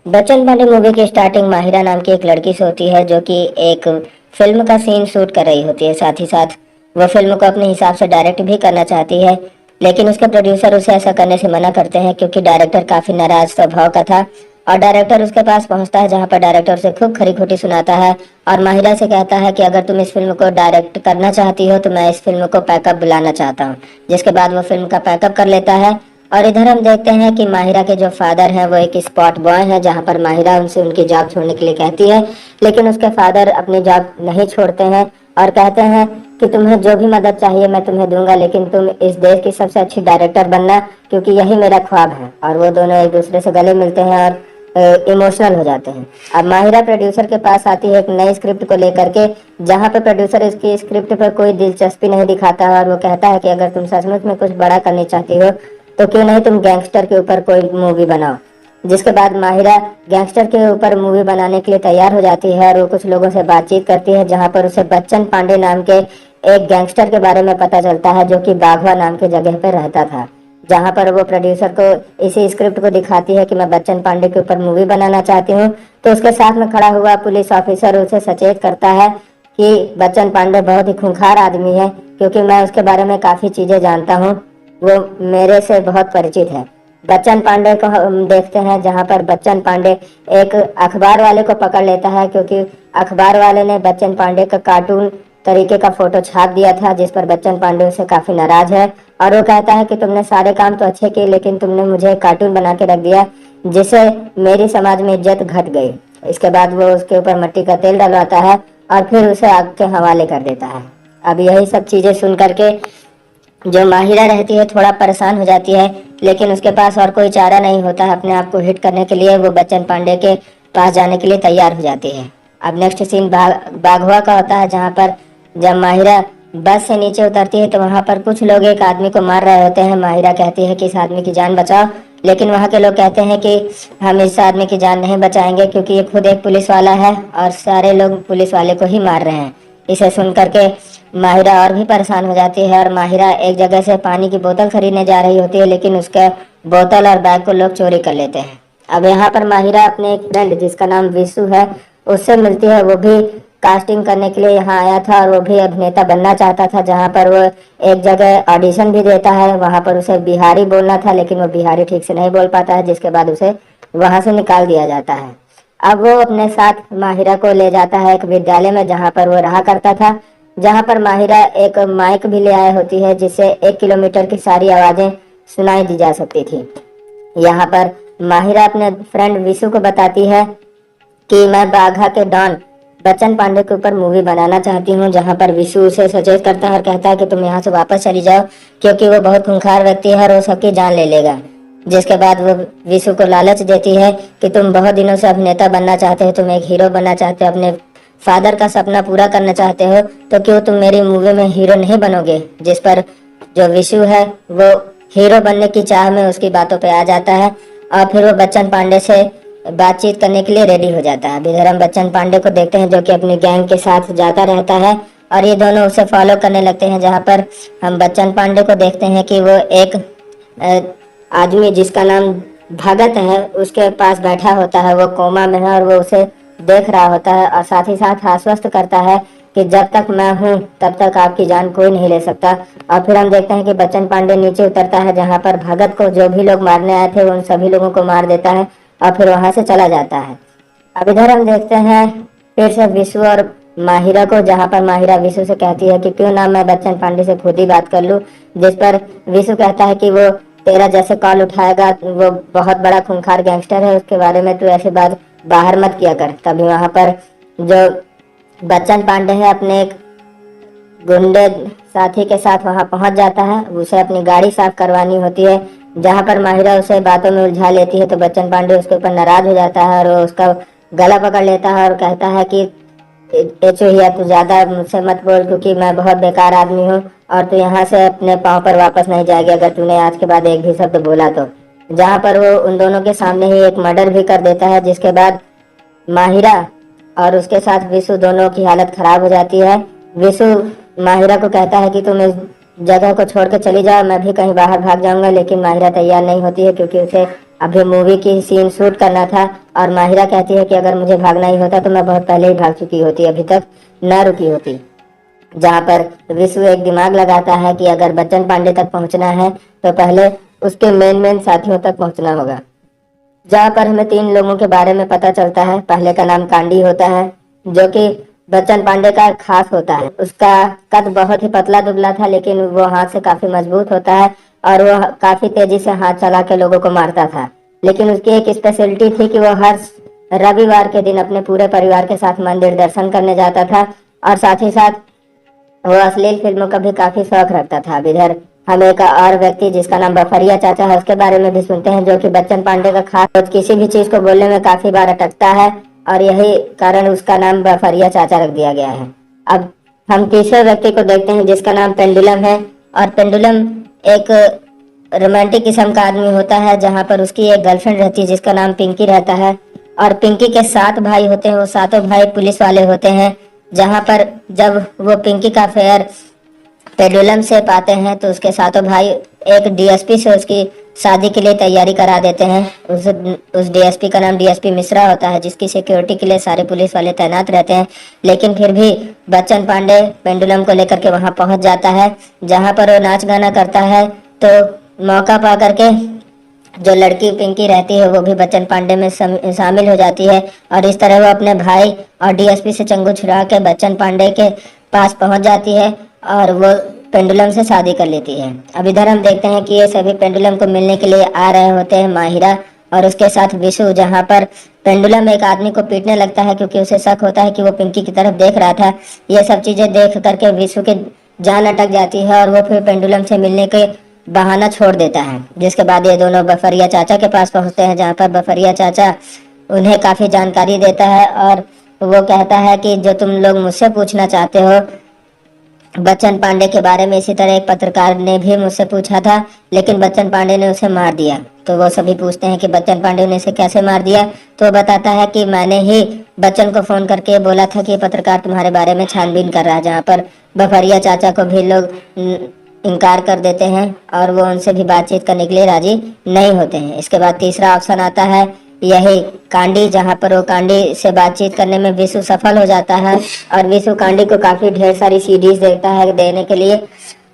Bachchan Pandey movie की starting Mahira नाम की एक लड़की से होती है जो कि एक फिल्म का सीन शूट कर रही होती है। साथ ही साथ वह फिल्म को अपने हिसाब से डायरेक्ट भी करना चाहती है, लेकिन उसके प्रोड्यूसर उसे ऐसा करने से मना करते हैं क्योंकि डायरेक्टर काफी नाराज स्वभाव का था। और डायरेक्टर उसके पास पहुंचता है जहां पर डायरेक्टर उसे खूब खरी खोटी सुनाता है और माहिरा से कहता है कि अगर तुम इस फिल्म को डायरेक्ट करना चाहती हो तो मैं इस फिल्म को पैकअप बुलाना चाहता हूँ। जिसके बाद वो फिल्म का पैकअप कर लेता है। और इधर हम देखते हैं कि माहिरा के जो फादर हैं वो एक स्पॉट बॉय है, जहां पर माहिरा उनसे उनकी जॉब छोड़ने के लिए कहती है, लेकिन उसके फादर अपनी जॉब नहीं छोड़ते हैं और कहते हैं कि तुम्हें जो भी मदद चाहिए मैं तुम्हें दूंगा, लेकिन तुम इस देश की सबसे अच्छी डायरेक्टर बनना, क्योंकि यही मेरा ख्वाब है। और वो दोनों एक दूसरे से गले मिलते हैं और इमोशनल हो जाते हैं। अब माहिरा प्रोड्यूसर के पास आती है एक नई स्क्रिप्ट को लेकर के, जहां पे प्रोड्यूसर इसकी स्क्रिप्ट पर कोई दिलचस्पी नहीं दिखाता है और वो कहता है कि अगर तुम सचमुच में कुछ बड़ा करनी चाहती हो तो क्यों नहीं तुम गैंगस्टर के ऊपर कोई मूवी बनाओ। जिसके बाद माहिरा गैंगस्टर के ऊपर मूवी बनाने के लिए तैयार हो जाती है और वो कुछ लोगों से बातचीत करती है, जहां पर उसे बच्चन पांडे नाम के एक गैंगस्टर के बारे में पता चलता है जो कि बाघवा नाम के जगह पर रहता था। जहां पर वो प्रोड्यूसर को इसी स्क्रिप्ट को दिखाती है कि मैं बच्चन पांडे के ऊपर मूवी बनाना चाहती हूँ, तो उसके साथ में खड़ा हुआ पुलिस ऑफिसर उसे सचेत करता है कि बच्चन पांडे बहुत ही खूंखार आदमी है, क्योंकि मैं उसके बारे में काफी चीजें जानता हूँ, वो मेरे से बहुत परिचित है। बच्चन पांडे को हम देखते हैं जहां पर बच्चन पांडे एक अखबार वाले को पकड़ लेता है, क्योंकि अखबार वाले ने बच्चन पांडे का कार्टून तरीके का फोटो छाप दिया था, जिस पर बच्चन पांडे उससे काफी नाराज है और वो कहता है कि तुमने सारे काम तो अच्छे किए, लेकिन तुमने मुझे कार्टून बना के रख दिया जिससे मेरी समाज में इज्जत घट गई। इसके बाद वो उसके ऊपर मिट्टी का तेल डलवाता है और फिर उसे आग के हवाले कर देता है। अब यही सब चीजें सुन करके जो माहिरा रहती है थोड़ा परेशान हो जाती है, लेकिन उसके पास और कोई चारा नहीं होता है अपने आप को हिट करने के लिए। वो बच्चन पांडे के पास जाने के लिए तैयार हो जाती है। अब नेक्स्ट सीन बाघवा का होता है, जहाँ पर जब माहिरा बस से नीचे उतरती है तो वहां पर कुछ लोग एक आदमी को मार रहे होते हैं। माहिरा कहती है कि इस आदमी की जान बचाओ, लेकिन वहां के लोग कहते हैं कि हम इस आदमी की जान नहीं बचाएंगे, क्योंकि ये खुद एक पुलिस वाला है और सारे लोग पुलिस वाले को ही मार रहे हैं। इसे सुन करके माहिरा और भी परेशान हो जाती है और माहिरा एक जगह से पानी की बोतल खरीदने जा रही होती है, लेकिन उसका बोतल और बैग को लोग चोरी कर लेते हैं। अब यहाँ पर माहिरा अपने एक फ्रेंड जिसका नाम विशु है उससे मिलती है। वो भी कास्टिंग करने के लिए यहाँ आया था और वो भी अभिनेता बनना चाहता था। जहाँ पर वो एक जगह ऑडिशन भी देता है, वहाँ पर उसे बिहारी बोलना था, लेकिन वो बिहारी ठीक से नहीं बोल पाता है, जिसके बाद उसे वहां से निकाल दिया जाता है। अब वो अपने साथ माहिरा को ले जाता है एक विद्यालय में जहाँ पर वो रहा करता था, जहाँ पर माहिरा एक माइक भी ले आई होती है जिससे 1 किलोमीटर की सारी आवाजें सुनाई दी जा सकती थी। यहाँ पर माहिरा अपने फ्रेंड विशु को बताती है कि मैं बाघा के डॉन बच्चन पांडे के ऊपर मूवी बनाना चाहती हूँ। जहाँ पर विशु उसे सचेत करता है और कहता है कि तुम यहाँ से वापस चली जाओ, क्योंकि वो बहुत खूंखार व्यक्ति है और वो सबकी जान ले लेगा। जिसके बाद वो विशु को लालच देती है कि तुम बहुत दिनों से अभिनेता बनना चाहते हो, तुम एक हीरो बनना चाहते हो, अपने फादर का सपना पूरा करना चाहते हो, तो क्यों तुम मेरी मूवी में हीरो नहीं बनोगे। जिस पर जो विशु है वो हीरो बनने की चाह में उसकी बातों पे आ जाता है और फिर वो बच्चन पांडे से बातचीत करने के लिए रेडी हो जाता है। इधर हम बच्चन पांडे को देखते हैं जो कि अपनी गैंग के साथ जाता रहता है और ये दोनों उसे फॉलो करने लगते हैं। जहाँ पर हम बच्चन पांडे को देखते हैं कि वो एक आदमी जिसका नाम भगत है उसके पास बैठा होता है, वो कोमा में है और वो उसे देख रहा होता है और साथ ही साथ आश्वस्त करता है कि जब तक मैं हूँ तब तक आपकी जान कोई नहीं ले सकता। और फिर हम देखते हैं कि बच्चन पांडे नीचे उतरता है, जहाँ पर भगत को जो भी लोग मारने आए थे उन सभी लोगों को मार देता है और फिर वहां से चला जाता है। अब इधर हम देखते हैं फिर से विशु और माहिरा को, जहाँ पर माहिरा विशु से कहती है कि क्यों ना मैं बच्चन पांडे से खुद ही बात कर लूं। जिस पर विशु कहता है कि वो तेरा जैसे कॉल उठाएगा वो बहुत बड़ा खूंखार गैंगस्टर है, उसके बारे में तू ऐसी बात बाहर मत किया कर। तभी वहां पर जो बच्चन पांडे है अपने एक गुंडे साथी के साथ वहां पहुंच जाता है। उसे अपनी गाड़ी साफ करवानी होती है, जहां पर माहिरा उसे बातों में उलझा लेती है, तो बच्चन पांडे उसके ऊपर नाराज हो जाता है और वो उसका गला पकड़ लेता है और कहता है कि चूहिया तू ज्यादा मुझसे मत बोल, क्योंकि मैं बहुत बेकार आदमी हूँ और तू यहाँ से अपने पाँव पर वापस नहीं जाएगी अगर तूने आज के बाद एक भी शब्द बोला तो। जहाँ पर वो उन दोनों के सामने ही एक मर्डर भी कर देता है, जिसके बाद माहिरा और उसके साथ विशु दोनों की हालत खराब हो जाती है। विशु माहिरा को कहता है कि तुम इस जगह को छोड़ के चली जाओ, मैं भी कहीं बाहर भाग जाऊंगा, लेकिन माहिरा तैयार नहीं होती है क्योंकि उसे अभी मूवी की सीन शूट करना था। और माहिरा कहती है कि अगर मुझे भागना ही होता तो मैं बहुत पहले ही भाग चुकी होती, अभी तक न रुकी होती। जहाँ पर विश्व एक दिमाग लगाता है कि अगर बच्चन पांडे तक पहुंचना है तो पहले उसके मेन मेन साथियों तक पहुंचना होगा। जहाँ पर हमें 3 लोगों के बारे में पता चलता है। पहले का नाम कांडी होता है, जो कि बच्चन पांडे का खास होता है। उसका कद बहुत ही पतला दुबला था, लेकिन वो हाथ से काफी मजबूत होता है और वो काफी तेजी से हाथ चला के लोगों को मारता था। लेकिन उसकी एक स्पेशलिटी थी कि वो हर रविवार के दिन अपने पूरे परिवार के साथ मंदिर दर्शन करने जाता था, और साथ ही साथ वो अश्लील फिल्मों का भी काफी शौक रखता था। अब इधर हम एक और व्यक्ति जिसका नाम बफरिया चाचा है उसके बारे में भी सुनते हैं, जो कि बच्चन पांडे का खास है। किसी भी चीज को बोलने में काफी बार अटकता है और यही कारण उसका नाम बफरिया चाचा रख दिया गया है। अब हम तीसरे व्यक्ति को देखते हैं जिसका नाम पेंडुलम है। और पेंडुलम एक रोमांटिक किस्म का आदमी होता है, जहाँ पर उसकी एक गर्लफ्रेंड रहती है जिसका नाम पिंकी रहता है। और पिंकी के 7 भाई होते हैं, वो सातों भाई पुलिस वाले होते हैं। जहाँ पर जब वो पिंकी का अफेयर पेंडुलम से पाते हैं तो उसके सातों भाई एक डीएसपी से उसकी शादी के लिए तैयारी करा देते हैं। उस डीएसपी का नाम डीएसपी मिश्रा होता है, जिसकी सिक्योरिटी के लिए सारे पुलिस वाले तैनात रहते हैं। लेकिन फिर भी बच्चन पांडे पेंडुलम को लेकर के वहां पहुंच जाता है, जहां पर वो नाच गाना करता है। तो मौका पा करके जो लड़की पिंकी रहती है वो भी बच्चन पांडे में शामिल हो जाती है। और इस तरह वो अपने भाई और डीएसपी से चंगू छुड़ा के बच्चन पांडे के पास पहुंच जाती है और वो पेंडुलम से शादी कर लेती है। अब इधर हम देखते हैं कि ये सभी पेंडुलम को मिलने के लिए आ रहे होते हैं, माहिरा और उसके साथ विशु। जहाँ पर पेंडुलम एक आदमी को पीटने लगता है क्योंकि उसे शक होता है कि वो पिंकी की तरफ देख रहा था। ये सब चीजें देख करके विशु की जान अटक जाती है और वो फिर पेंडुलम से मिलने के बहाना छोड़ देता है। जिसके बाद ये दोनों बफरिया चाचा के पास पहुंचते हैं, जहाँ पर बफरिया चाचा उन्हें काफी जानकारी देता है और वो कहता है कि जो तुम लोग मुझसे पूछना चाहते हो बच्चन पांडे के बारे में, इसी तरह एक पत्रकार ने भी मुझसे पूछा था, लेकिन बच्चन पांडे ने उसे मार दिया। तो वो सभी पूछते हैं कि बच्चन पांडे ने इसे कैसे मार दिया। तो वो बताता है कि मैंने ही बच्चन को फोन करके बोला था कि पत्रकार तुम्हारे बारे में छानबीन कर रहा है। जहाँ पर बफरिया चाचा को भी लोग इनकार कर देते हैं और वो उनसे भी बातचीत करने के लिए राजी नहीं होते हैं। इसके बाद तीसरा ऑप्शन आता है यही कांडी, जहाँ पर वो कांडी से बातचीत करने में विशु सफल हो जाता है और विशु कांडी को काफी ढेर सारी सीडीज देता है देने के लिए।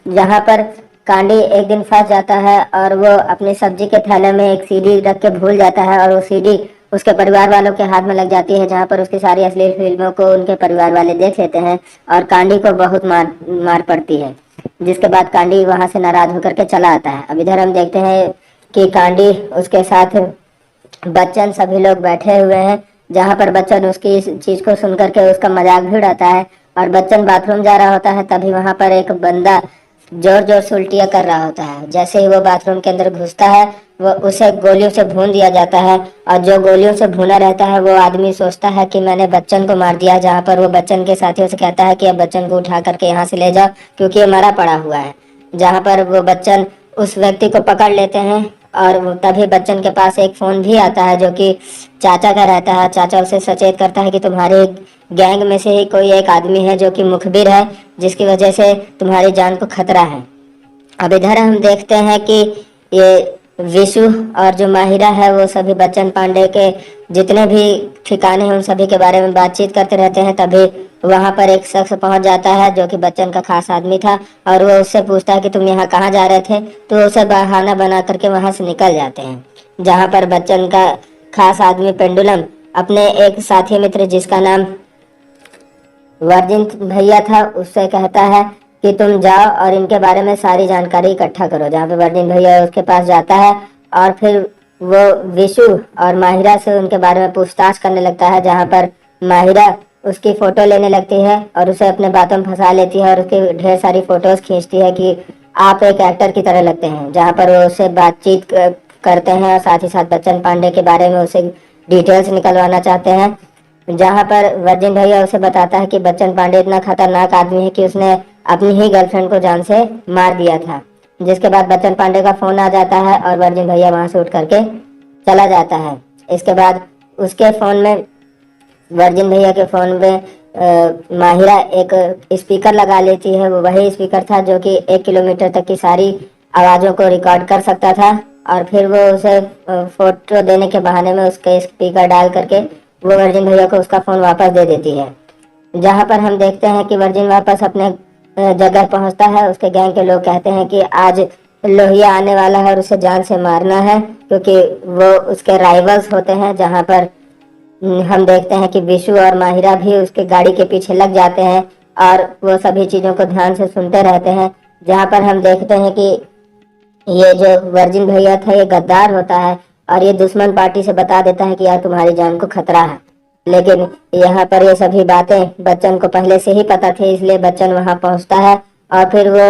जहाँ पर कांडी एक दिन फंस जाता है और वो अपनी सब्जी के थैले में एक सीडी रख के भूल जाता है और वो सीडी उसके परिवार वालों के हाथ में लग जाती है, जहाँ पर उसकी सारी अश्लील फिल्मों को उनके परिवार वाले देख लेते हैं और कांडी को बहुत मार पड़ती है। जिसके बाद कांडी वहां से नाराज होकर के चला आता है। अब इधर हम देखते हैं कि कांडी उसके साथ बच्चन सभी लोग बैठे हुए हैं, जहाँ पर बच्चन उसकी इस चीज को सुन करके उसका मजाक भी उड़ाता है। और बच्चन बाथरूम जा रहा होता है, तभी वहां पर एक बंदा जोर जोर से उल्टियां कर रहा होता है। जैसे ही वो बाथरूम के अंदर घुसता है वो उसे गोलियों से भून दिया जाता है और जो गोलियों से भुना रहता है वो आदमी सोचता है कि मैंने बच्चन को मार दिया। जहाँ पर वो बच्चन के साथियों से कहता है कि अब बच्चन को उठा करके यहाँ से ले जाओ क्योंकि ये मरा पड़ा हुआ है। जहाँ पर वो बच्चन उस व्यक्ति को पकड़ लेते हैं और तभी बच्चन के पास एक फोन भी आता है जो कि चाचा का रहता है। चाचा उसे सचेत करता है कि तुम्हारे गैंग में से ही कोई एक आदमी है जो कि मुखबिर है, जिसकी वजह से तुम्हारी जान को खतरा है। अब इधर हम देखते हैं कि ये विशु और जो माहिरा है वो सभी बच्चन पांडे के जितने भी ठिकाने हैं उन सभी के बारे में बातचीत करते रहते हैं। तभी वहां पर एक शख्स पहुंच जाता है जो कि बच्चन का खास आदमी था और वो उससे पूछता है कि तुम यहाँ कहाँ जा रहे थे। तो उसे बहाना बना करके वहां से निकल जाते हैं। जहाँ पर बच्चन का खास आदमी पेंडुलम अपने एक साथी मित्र जिसका नाम वर्जिन भैया था उससे कहता है कि तुम जाओ और इनके बारे में सारी जानकारी इकट्ठा करो। जहाँ पे वर्जिन भैया उसके पास जाता है और फिर वो विशु और माहिरा से उनके बारे में पूछताछ करने लगता है। जहाँ पर माहिरा उसकी फोटो लेने लगती है और उसे अपने बातों में फंसा लेती है और उसकी ढेर सारी फोटोज खींचती है कि आप एक एक्टर की तरह लगते हैं। जहाँ पर वो उससे बातचीत करते हैं और साथ ही साथ बच्चन पांडे के बारे में उसे डिटेल्स निकलवाना चाहते हैं। जहाँ पर वर्जिन भैया उसे बताता है कि बच्चन पांडे इतना खतरनाक आदमी है कि उसने अपनी ही गर्लफ्रेंड को जान से मार दिया था। जिसके बाद बच्चन पांडे का फोन आ जाता है और वर्जिन भैया वहां से उठ करके चला जाता है। इसके बाद उसके फोन में वर्जिन भैया के फोन में माहिरा एक स्पीकर लगा लेती है। वो वही स्पीकर था जो कि 1 किलोमीटर तक की सारी आवाजों को रिकॉर्ड कर सकता था और फिर वो उसे फोटो देने के बहाने में उसके स्पीकर डाल करके वो वर्जिन भैया को उसका फोन वापस दे देती है। जहां पर हम देखते हैं कि वर्जिन वापस अपने जगह पहुंचता है। उसके गैंग के लोग कहते हैं कि आज लोहिया आने वाला है और उसे जान से मारना है, क्योंकि वो उसके राइवल्स होते हैं। जहां पर हम देखते हैं कि विशु और माहिरा भी उसके गाड़ी के पीछे लग जाते हैं और वो सभी चीजों को ध्यान से सुनते रहते हैं। जहां पर हम देखते हैं कि ये जो वर्जिन भैया था ये गद्दार होता है और ये दुश्मन पार्टी से बता देता है कि यार तुम्हारी जान को खतरा है। लेकिन यहाँ पर ये सभी बातें बच्चन को पहले से ही पता थी, इसलिए बच्चन वहां पहुंचता है और फिर वो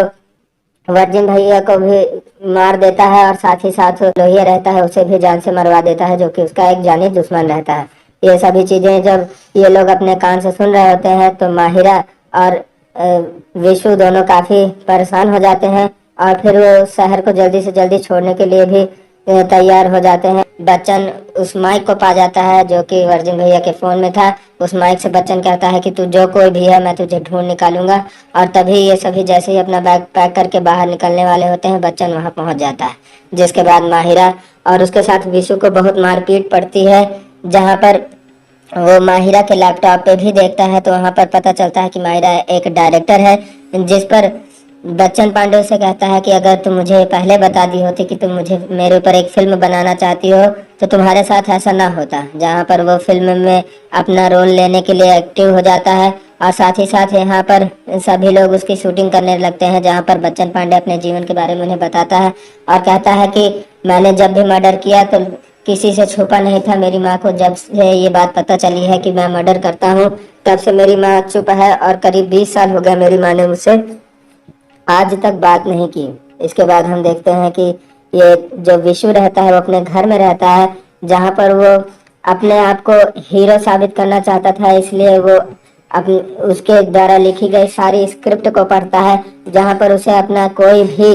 वर्जिन भैया को भी मार देता है और साथ ही साथ लोहिया रहता है उसे भी जान से मरवा देता है, जो कि उसका एक जानी दुश्मन रहता है। ये सभी चीजें जब ये लोग अपने कान से सुन रहे होते हैं तो माहिरा और विशु दोनों काफी परेशान हो जाते हैं और फिर वो शहर को जल्दी से जल्दी छोड़ने के लिए भी तैयार हो जाते हैं। बच्चन उस माइक को पा जाता है जो कि वर्जिन भैया के फोन में था। उस माइक से बच्चन कहता है कि तू जो कोई भी है मैं तुझे ढूंढ निकालूंगा। और तभी ये सभी जैसे ही अपना बैग पैक करके बाहर निकलने वाले होते हैं बच्चन वहां पहुंच जाता है, जिसके बाद माहिरा और उसके साथ विशु को बहुत मारपीट पड़ती है। जहां पर वो माहिरा के लैपटॉप पे भी देखता है तो वहां पर पता चलता है कि माहिरा एक डायरेक्टर है, जिस पर बच्चन पांडे से कहता है कि अगर तुम मुझे पहले बता दी होती कि तुम मुझे मेरे ऊपर एक फिल्म बनाना चाहती हो तो तुम्हारे साथ ऐसा ना होता। जहां पर वो फिल्म में अपना रोल लेने के लिए एक्टिव हो जाता है और साथ ही साथ यहाँ पर सभी लोग उसकी शूटिंग करने लगते हैं। जहां पर बच्चन पांडे अपने जीवन के बारे में उन्हें बताता है और कहता है कि मैंने जब भी मर्डर किया तो किसी से छुपा नहीं था। मेरी माँ को जब से ये बात पता चली है कि मैं मर्डर करता हूँ तब से मेरी माँ चुप है और करीब 20 साल हो गया मेरी माँ ने मुझसे आज तक बात नहीं की। इसके बाद हम देखते हैं कि ये जो विशु रहता है वो अपने घर में रहता है, जहां पर वो अपने आप को हीरो साबित करना चाहता था, इसलिए वो अपने उसके द्वारा लिखी गई सारी स्क्रिप्ट को पढ़ता है। जहां पर उसे अपना कोई भी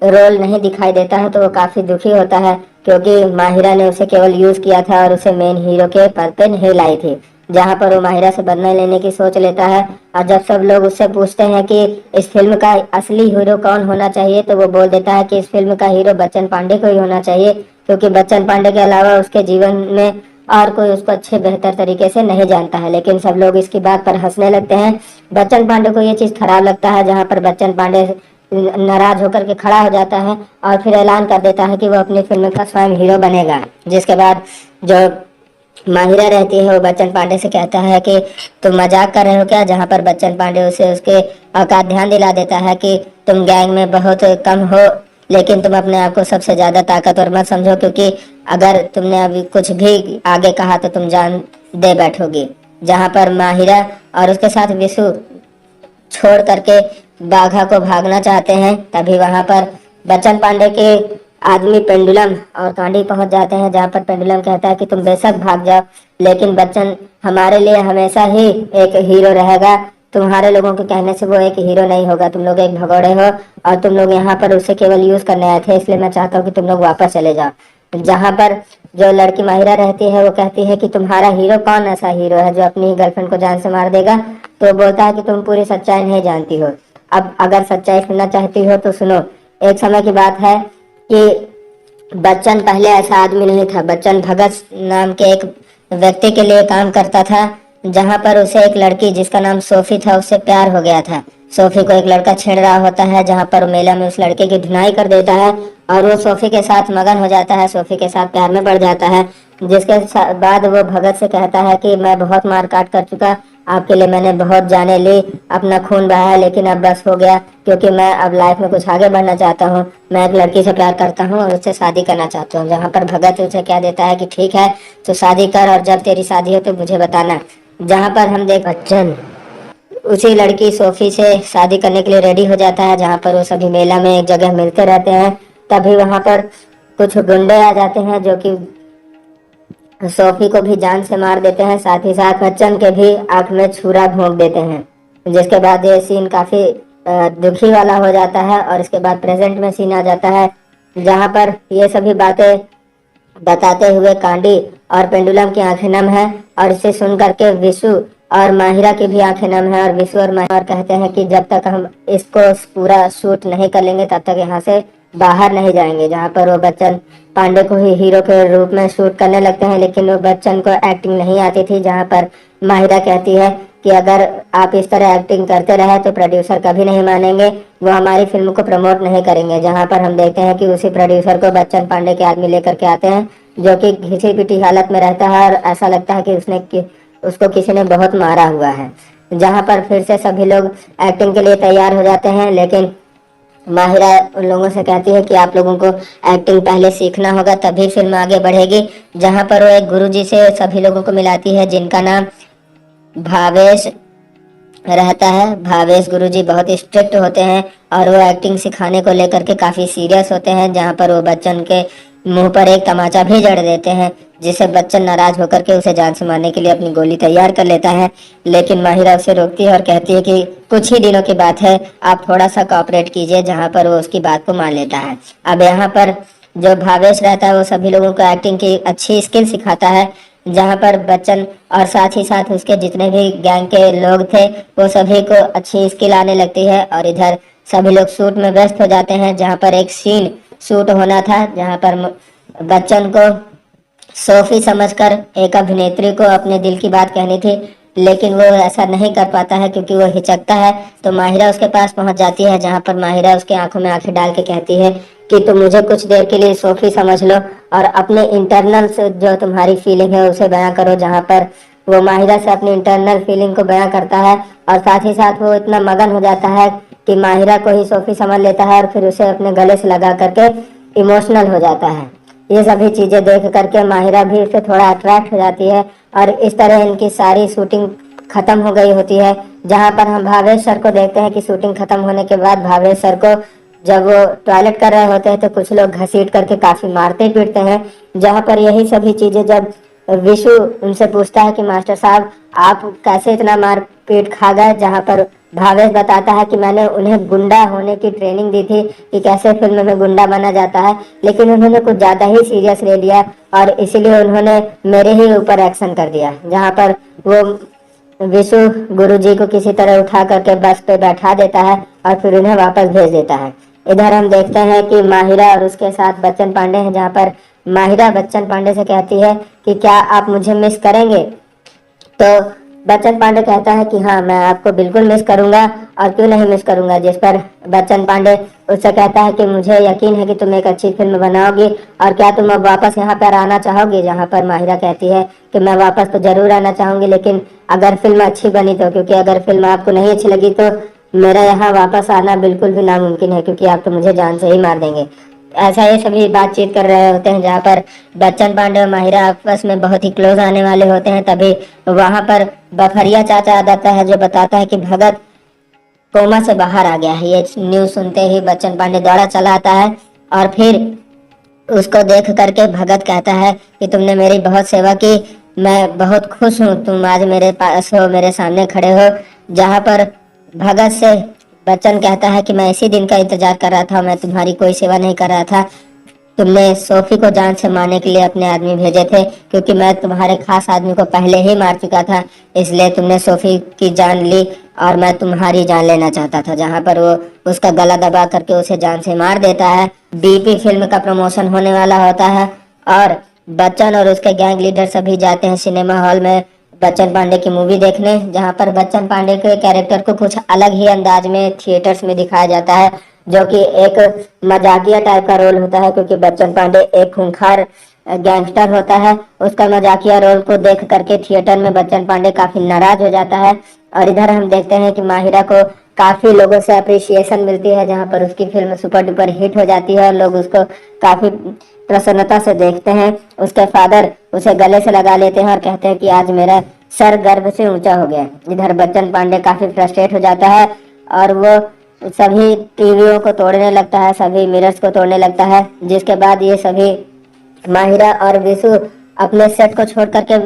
रोल नहीं दिखाई देता है तो वो काफी दुखी होता है, क्योंकि माहिरा ने उसे केवल यूज किया था और उसे मेन हीरो के पद पे नहीं लाई थी। जहां पर वो माहिरा से बदला लेने की सोच लेता है और जब सब लोग उससे पूछते हैं कि इस फिल्म का असली हीरो कौन होना चाहिए तो वो बोल देता है कि इस फिल्म का हीरो बच्चन पांडे को ही होना चाहिए, क्योंकि बच्चन पांडे के अलावा उसके जीवन में और कोई उसको अच्छे बेहतर तरीके से नहीं जानता है। लेकिन सब लोग इसकी बात पर हंसने लगते हैं। बच्चन पांडे को ये चीज खराब लगता है, जहां पर बच्चन पांडे नाराज होकर के खड़ा हो जाता है और फिर ऐलान कर देता है कि वो अपनी फिल्म का स्वयं हीरो बनेगा। जिसके बाद जो माहिरा रहती है वो बच्चन पांडे से कहता है कि तुम मजाक कर रहे हो क्या। जहां पर बच्चन पांडे उसे उसके औकात ध्यान दिला देता है कि तुम गैंग में बहुत कम हो, लेकिन तुम अपने आप को सबसे ज्यादा ताकतवर मत समझो, क्योंकि अगर तुमने अभी कुछ भी आगे कहा तो तुम जान दे बैठोगी। जहां पर माहिरा और उसके साथ विशु छोड़ करके बाघा को भागना चाहते हैं, तभी वहां पर बच्चन पांडे के आदमी पेंडुलम और कांडी पहुंच जाते हैं। जहां पर पेंडुलम कहता है कि तुम बेशक भाग जाओ, लेकिन बच्चन हमारे लिए हमेशा ही एक हीरो रहेगा। तुम्हारे लोगों के कहने से वो एक हीरो नहीं होगा, तुम लोग एक भगोड़े हो और तुम लोग यहाँ पर उसे केवल यूज करने आए थे, इसलिए मैं चाहता हूँ कि तुम लोग वापस चले जाओ। जहां पर जो लड़की माहिरा रहती है वो कहती है कि तुम्हारा हीरो कौन ऐसा हीरो है जो अपनी गर्लफ्रेंड को जान से मार देगा। तो बोलता है कि तुम पूरी सच्चाई नहीं जानती हो। अब अगर सच्चाई सुनना चाहती हो तो सुनो। एक समय की बात है कि बच्चन पहले ऐसा आदमी नहीं था। बच्चन भगत नाम के एक व्यक्ति के लिए काम करता था, जहां पर उसे एक लड़की जिसका नाम सोफी था उससे प्यार हो गया था। सोफी को एक लड़का छेड़ रहा होता है, जहां पर मेला में उस लड़के की धुनाई कर देता है और वो सोफी के साथ मगन हो जाता है, सोफी के साथ प्यार में पड़ जाता है। जिसके बाद वो भगत से कहता है कि मैं बहुत मार काट कर चुका, आपके लिए मैंने बहुत जाने ली, अपना खून बहाया, लेकिन अब बस हो गया, क्योंकि मैं अब लाइफ में कुछ आगे बढ़ना चाहता हूँ। मैं एक लड़की से प्यार करता हूँ और उससे शादी करना चाहता हूँ। जहाँ पर भगत उसे कह देता है कि ठीक है तो शादी कर और जब तेरी शादी हो तो मुझे बताना। जहाँ पर हम देख बच्चन उसी लड़की सोफी से शादी करने के लिए रेडी हो जाता है। जहाँ पर वो सभी मेला में एक जगह मिलते रहते हैं, तभी वहां पर कुछ गुंडे आ जाते हैं जो कि सोफी को भी जान से मार देते हैं, साथ ही साथ बच्चन के भी आंख में छुरा भोंक देते हैं। जिसके बाद ये सीन काफी दुखी वाला हो जाता है और इसके बाद प्रेजेंट में सीन आ जाता है, जहां पर ये सभी बातें बताते हुए कांडी और पेंडुलम की आंखें नम है और इसे सुन करके विशु और माहिरा की भी आंखें नम है। और विशु और माहिरा कहते हैं कि जब तक हम इसको पूरा शूट नहीं कर लेंगे तब तक यहाँ से बाहर नहीं जाएंगे, जहाँ पर वो बच्चन पांडे को ही हीरो के रूप में शूट करने लगते हैं। लेकिन वो बच्चन को एक्टिंग नहीं आती थी, जहाँ पर माहिरा कहती है कि अगर आप इस तरह एक्टिंग करते रहे तो प्रोड्यूसर कभी नहीं मानेंगे, वो हमारी फिल्म को प्रमोट नहीं करेंगे। जहाँ पर हम देखते हैं कि उसी प्रोड्यूसर को बच्चन पांडे के आदमी लेकर के आते हैं, जो कि घिसी पिटी हालत में रहता है और ऐसा लगता है कि उसको किसी ने बहुत मारा हुआ है। जहाँ पर फिर से सभी लोग एक्टिंग के लिए तैयार हो जाते हैं, लेकिन माहिरा उन लोगों से कहती है कि आप लोगों को एक्टिंग पहले सीखना होगा, तभी फिल्म आगे बढ़ेगी। जहाँ पर वो एक गुरुजी से सभी लोगों को मिलाती है, जिनका नाम भावेश रहता है। भावेश गुरुजी बहुत स्ट्रिक्ट होते हैं और वो एक्टिंग सिखाने को लेकर के काफी सीरियस होते हैं। जहाँ पर वो बच्चन के मुंह पर एक तमाचा भी जड़ देते हैं, जिससे बच्चन नाराज होकर के उसे जान से मारने के लिए अपनी गोली तैयार कर लेता है। लेकिन माहिरा उसे रोकती है और कहती है कि कुछ ही दिनों की बात है, आप थोड़ा सा कॉपरेट कीजिए। जहाँ पर वो उसकी बात को मान लेता है। अब यहाँ पर जो भावेश रहता है वो सभी लोगों को एक्टिंग की अच्छी स्किल सिखाता है। जहाँ पर बच्चन और साथ ही साथ उसके जितने भी गैंग के लोग थे वो सभी को अच्छी स्किल आने लगती है। और इधर सभी लोग शूट में व्यस्त हो जाते हैं। जहाँ पर एक सीन शूट होना था, जहाँ पर बच्चन को सोफी समझकर एक अभिनेत्री को अपने दिल की बात कहनी थी, लेकिन वो ऐसा नहीं कर पाता है क्योंकि वो हिचकता है। तो माहिरा उसके पास पहुंच जाती है, जहां पर माहिरा उसके आंखों में आंखें डाल के कहती है कि तुम मुझे कुछ देर के लिए सोफी समझ लो और अपने इंटरनल से जो तुम्हारी फीलिंग है उसे बयां करो। जहां पर वो माहिरा से अपनी इंटरनल फीलिंग को बयां करता है और साथ ही साथ वो इतना मगन हो जाता है कि माहिरा को ही सोफी समझ लेता है और फिर उसे अपने गले से लगा करके इमोशनल हो जाता है। ये सभी चीजें देख करके माहिरा भी उससे थोड़ा अट्रैक्ट हो जाती है और इस तरह इनकी सारी शूटिंग खत्म हो गई होती है। जहां पर हम भावेश सर को देखते हैं कि शूटिंग खत्म होने के बाद भावेश सर को जब वो टॉयलेट कर रहे होते हैं तो कुछ लोग घसीट करके काफी मारते पीटते हैं। जहां पर यही सभी चीजें जब विशु उनसे पूछता है कि मास्टर साहब आप कैसे इतना मार पीट खा गए, जहां पर भावेश बताता है कि मैंने उन्हें गुंडा होने की ट्रेनिंग दी थी कि कैसे फिल्म में गुंडा बना जाता है, लेकिन उन्होंने कुछ ज्यादा ही सीरियस ले लिया और इसीलिए उन्होंने मेरे ही ऊपर एक्शन कर दिया। जहां पर वो विशु गुरुजी को किसी तरह उठा करके बस पे बैठा देता है और फिर उन्हें वापस भेज देता है। इधर हम देखते हैं कि माहिरा और उसके साथ बच्चन पांडे हैं, जहाँ पर माहिरा बच्चन पांडे से कहती है कि क्या आप मुझे मिस करेंगे। तो बच्चन पांडे कहता है कि हाँ मैं आपको बिल्कुल मिस करूंगा और क्यों नहीं मिस करूंगा। जिस पर बच्चन पांडे उससे कहता है कि मुझे यकीन है कि तुम एक अच्छी फिल्म बनाओगी और क्या तुम अब वापस यहाँ पर आना चाहोगी। जहाँ पर माहिरा कहती है कि मैं वापस तो जरूर आना चाहूंगी, लेकिन अगर फिल्म अच्छी बनी तो, क्योंकि अगर फिल्म आपको नहीं अच्छी लगी तो मेरा यहाँ वापस आना बिल्कुल भी नामुमकिन है, क्योंकि आप तो मुझे जान से ही मार देंगे। ऐसा ये सभी बातचीत कर रहे होते हैं, जहाँ पर बच्चन पांडे और माहिरा आपस में बहुत ही क्लोज आने वाले होते हैं। तभी वहां पर बफरिया चाचा आ जाता है, जो बताता है कि भगत कोमा से बाहर आ गया है। ये न्यूज सुनते ही बच्चन पांडे दौड़ा चला आता है और फिर उसको देख करके भगत कहता है कि तुमने मेरी बहुत सेवा की, मैं बहुत खुश हूँ तुम आज मेरे पास हो, मेरे सामने खड़े हो। जहाँ पर भगत से बच्चन कहता है कि मैं इसी दिन का इंतजार कर रहा था, मैं तुम्हारी कोई सेवा नहीं कर रहा था। तुमने सोफी को जान से मारने के लिए अपने आदमी भेजे थे, क्योंकि मैं तुम्हारे खास आदमी को पहले ही मार चुका था, इसलिए तुमने सोफी की जान ली और मैं तुम्हारी जान लेना चाहता था। जहाँ पर वो उसका गला दबा करके उसे जान से मार देता है। बीपी फिल्म का प्रमोशन होने वाला होता है और बच्चन और उसके गैंग लीडर सभी जाते हैं सिनेमा हॉल में बच्चन पांडे की मूवी देखने। जहाँ पर बच्चन पांडे के कैरेक्टर को कुछ अलग ही अंदाज में थिएटर्स में दिखाया जाता है, जो कि एक मजाकिया टाइप का रोल होता है, क्योंकि बच्चन पांडे एक खूंखार गैंगस्टर होता है। उसका मजाकिया रोल को देख करके थिएटर में बच्चन पांडे काफी नाराज हो जाता है। और इधर हम देखते हैं कि माहिरा को काफी लोगों से अप्रिसिएशन मिलती है, जहाँ पर उसकी फिल्म सुपर डुपर हिट हो जाती है और लोग उसको काफी प्रसन्नता से देखते हैं। उसके फादर उसे गले से लगा लेते हैं और कहते हैं कि आज मेरा सर गर्व से ऊंचा हो गया। इधर बच्चन पांडे काफी फ्रस्ट्रेट हो जाता है और वो सभी टीवियों को तोड़ने लगता है, सभी मिरर्स को तोड़ने लगता है। जिसके बाद ये सभी माहिरा और विशु अपने सेट को छोड़ करके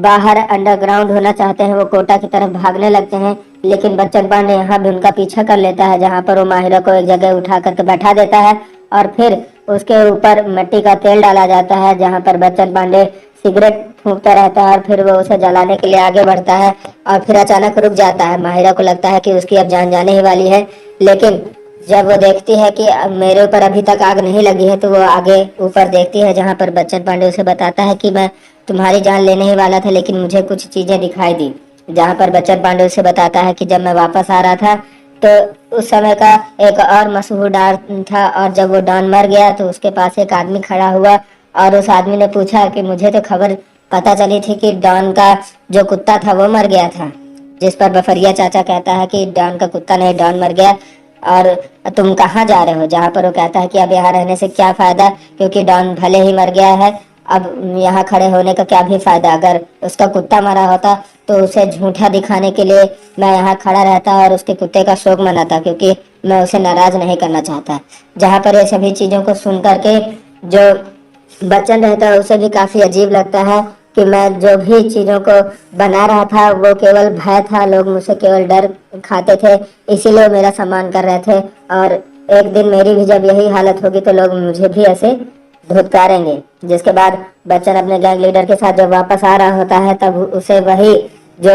बाहर अंडरग्राउंड होना चाहते हैं, वो कोटा की तरफ भागने लगते हैं। लेकिन बच्चन पांडे यहाँ भी उनका पीछा कर लेता है, जहाँ पर वो माहिरा को एक जगह उठा करके बैठा देता है और फिर उसके ऊपर मिट्टी का तेल डाला जाता है। जहाँ पर बच्चन पांडे सिगरेट फूंकता रहता है और फिर वो उसे जलाने के लिए आगे बढ़ता है और फिर अचानक रुक जाता है। माहिरा को लगता है कि उसकी अब जान जाने ही वाली है, लेकिन जब वो देखती है कि अब मेरे ऊपर अभी तक आग नहीं लगी है, तो वो आगे ऊपर देखती है, जहाँ पर बच्चन पांडे उसे बताता है कि मैं तुम्हारी जान लेने ही वाला था, लेकिन मुझे कुछ चीजें दिखाई दी। जहाँ पर बच्चन पांडे उसे बताता है कि जब मैं वापस आ रहा था, तो उस समय का एक और मशहूर डॉन था, और जब वो डॉन मर गया तो उसके पास एक आदमी खड़ा हुआ, और उस आदमी ने पूछा कि मुझे तो खबर पता चली थी कि डॉन का जो कुत्ता था वो मर गया था। जिस पर बफरिया चाचा कहता है कि डॉन का कुत्ता नहीं, डॉन मर गया, और तुम कहाँ जा रहे हो। जहाँ पर वो कहता है कि अब यहाँ रहने से क्या फायदा, क्योंकि डॉन भले ही मर गया है, अब यहाँ खड़े होने का क्या भी फायदा। अगर उसका कुत्ता मरा होता तो उसे झूठा दिखाने के लिए मैं यहाँ खड़ा रहता और उसके कुत्ते का शोक मनाता, क्योंकि मैं उसे नाराज नहीं करना चाहता। जहाँ पर ये सभी चीजों को सुन करके जो बच्चन रहता है उसे भी काफी अजीब लगता है कि मैं जो भी चीजों को बना रहा था वो केवल भय था, लोग मुझसे केवल डर खाते थे, इसीलिए मेरा सम्मान कर रहे थे, और एक दिन मेरी भी जब यही हालत होगी तो लोग मुझे भी ऐसे धुतकारेंगे। जिसके बाद बच्चन अपने गैंग लीडर के साथ जब वापस आ रहा होता है, तब उसे वही जो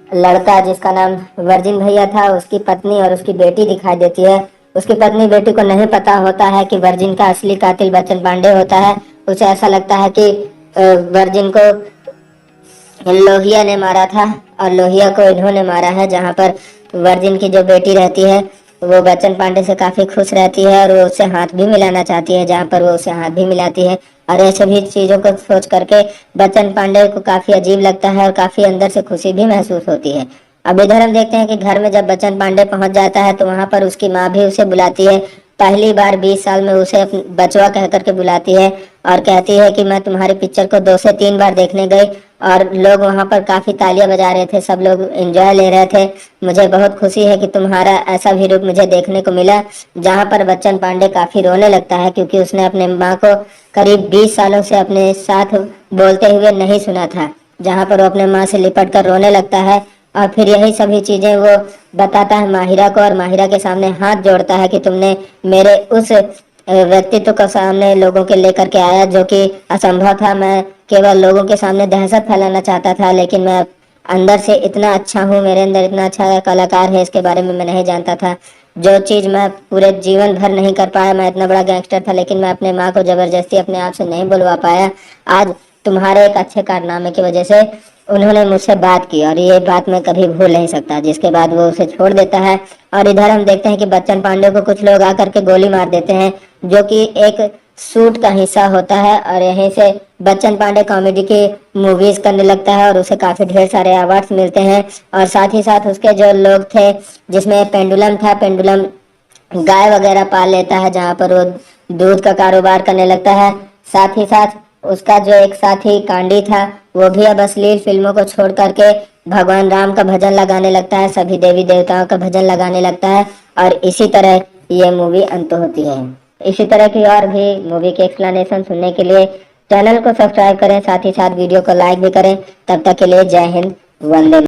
लड़का जिसका नाम वर्जिन भैया था, उसकी पत्नी और उसकी बेटी दिखाई देती है। उसकी पत्नी बेटी को नहीं पता होता है कि वर्जिन का असली कातिल बच्चन पांडे होता है। उसे ऐसा लगता है कि वर्जिन को लोहिया ने मारा था, और लोहिया को इन्होंने मारा है। जहाँ पर वर्जिन की जो बेटी रहती है वो बच्चन पांडे से काफी खुश रहती है, और वो उससे हाथ भी मिलाना चाहती है, जहाँ पर वो उसे हाथ भी मिलाती है। और ये सभी चीजों को सोच करके बच्चन पांडे को काफी अजीब लगता है, और काफी अंदर से खुशी भी महसूस होती है। अब इधर हम देखते हैं कि घर में जब बच्चन पांडे पहुंच जाता है, तो वहां पर उसकी माँ भी उसे बुलाती है। पहली बार 20 साल में उसे बचवा कह करके बुलाती है, और कहती है कि मैं तुम्हारी पिक्चर को 2 से 3 बार देखने गई, और लोग वहां पर काफी तालियां बजा रहे थे, सब लोग एंजॉय ले रहे थे। मुझे बहुत खुशी है कि तुम्हारा ऐसा भी रूप मुझे देखने को मिला। जहां पर बच्चन पांडे काफी रोने लगता है, क्योंकि उसने अपने माँ को करीब 20 सालों से अपने साथ बोलते हुए नहीं सुना था। जहां पर वो अपने माँ से लिपट कर रोने लगता है, और फिर यही सभी चीजें वो बताता है माहिरा को, और माहिरा के सामने हाथ जोड़ता है कि तुमने मेरे उस व्यक्तित्व को सामने लोगों के लेकर के आया जो कि असंभव था। मैं केवल लोगों के सामने दहशत फैलाना चाहता था, लेकिन मैं अंदर से इतना अच्छा हूँ, मेरे अंदर इतना अच्छा कलाकार है, इसके बारे में मैं नहीं जानता था। जो चीज मैं पूरे जीवन भर नहीं कर पाया, मैं इतना बड़ा गैंगस्टर था, लेकिन मैं अपने माँ को जबरदस्ती अपने आप से नहीं बुलवा पाया। आज तुम्हारे एक अच्छे कारनामे की वजह से उन्होंने मुझसे बात की, और ये बात मैं कभी भूल नहीं सकता। जिसके बाद वो उसे छोड़ देता है। और इधर हम देखते हैं कि बच्चन पांडे को कुछ लोग आकर के गोली मार देते हैं, जो कि एक शूट का हिस्सा होता है, और यहीं से बच्चन पांडे कॉमेडी की मूवीज करने लगता है, और उसे काफी ढेर सारे अवार्ड्स मिलते हैं। और साथ ही साथ उसके जो लोग थे, जिसमें पेंडुलम था, पेंडुलम गाय वगैरह पाल लेता है, जहाँ पर वो दूध का कारोबार करने लगता है। साथ ही साथ उसका जो एक साथी कांडी था, वो भी अब अश्लील फिल्मों को छोड़ करके भगवान राम का भजन लगाने लगता है, सभी देवी देवताओं का भजन लगाने लगता है, और इसी तरह ये मूवी अंत होती है। इसी तरह की और भी मूवी के एक्सप्लेनेशन सुनने के लिए चैनल को सब्सक्राइब करें, साथ ही साथ वीडियो को लाइक भी करें। तब तक के लिए जय हिंद, वंदे